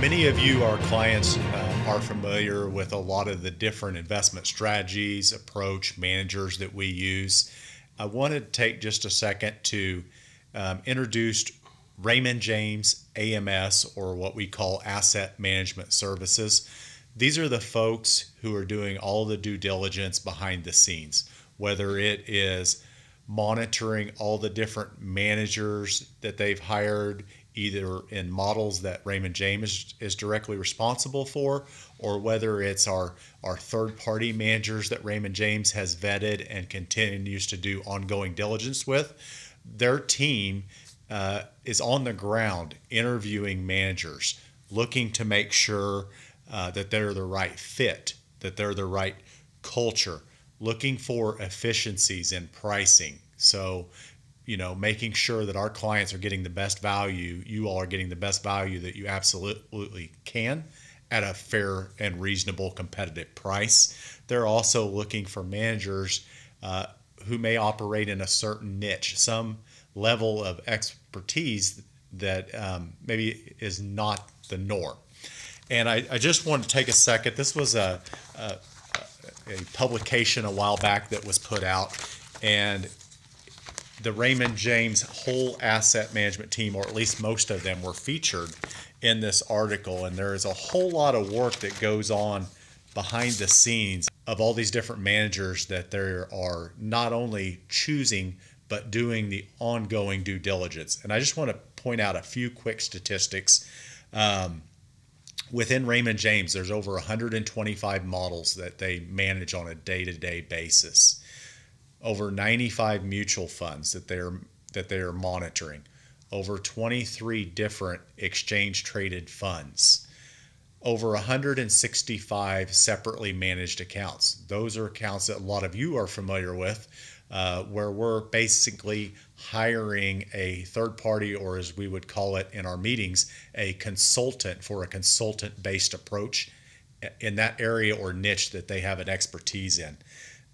Many of you, our clients, are familiar with a lot of the different investment strategies, approach, managers that we use. I wanted to take just a second to introduce Raymond James AMS, or what we call Asset Management Services. These are the folks who are doing all the due diligence behind the scenes, whether it is monitoring all the different managers that they've hired, either in models that Raymond James is directly responsible for, or whether it's our third-party managers that Raymond James has vetted and continues to do ongoing diligence with. Their team is on the ground interviewing managers, looking to make sure that they're the right fit, that they're the right culture, looking for efficiencies in pricing. So, making sure that our clients are getting the best value, you all are getting the best value that you absolutely can at a fair and reasonable competitive price. They're also looking for managers who may operate in a certain niche, some level of expertise that maybe is not the norm. And I just want to take a second. This was a publication a while back that was put out, and the Raymond James whole asset management team, or at least most of them, were featured in this article. And there is a whole lot of work that goes on behind the scenes of all these different managers that they are not only choosing, but doing the ongoing due diligence. And I just want to point out a few quick statistics. Within Raymond James, there's over 125 models that they manage on a day-to-day basis. Over 95 mutual funds that they are monitoring. Over 23 different exchange-traded funds. Over 165 separately managed accounts. Those are accounts that a lot of you are familiar with, where we're basically hiring a third party, or as we would call it in our meetings, a consultant for a consultant-based approach in that area or niche that they have an expertise in.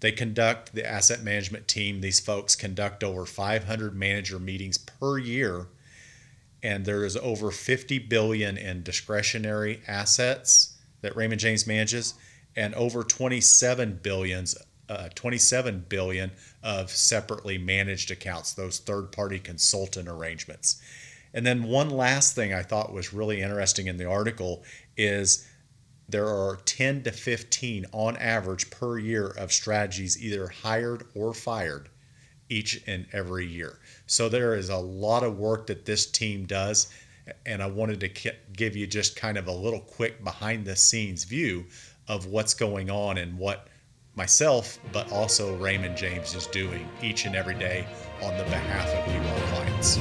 They conduct, the asset management team, these folks conduct over 500 manager meetings per year, and there is over 50 billion in discretionary assets that Raymond James manages, and over 27 billion of separately managed accounts, those third-party consultant arrangements. And then one last thing I thought was really interesting in the article is there are 10 to 15 on average per year of strategies either hired or fired each and every year. So there is a lot of work that this team does, and I wanted to give you just kind of a little quick behind the scenes view of what's going on and what myself, but also Raymond James, is doing each and every day on the behalf of you, our clients.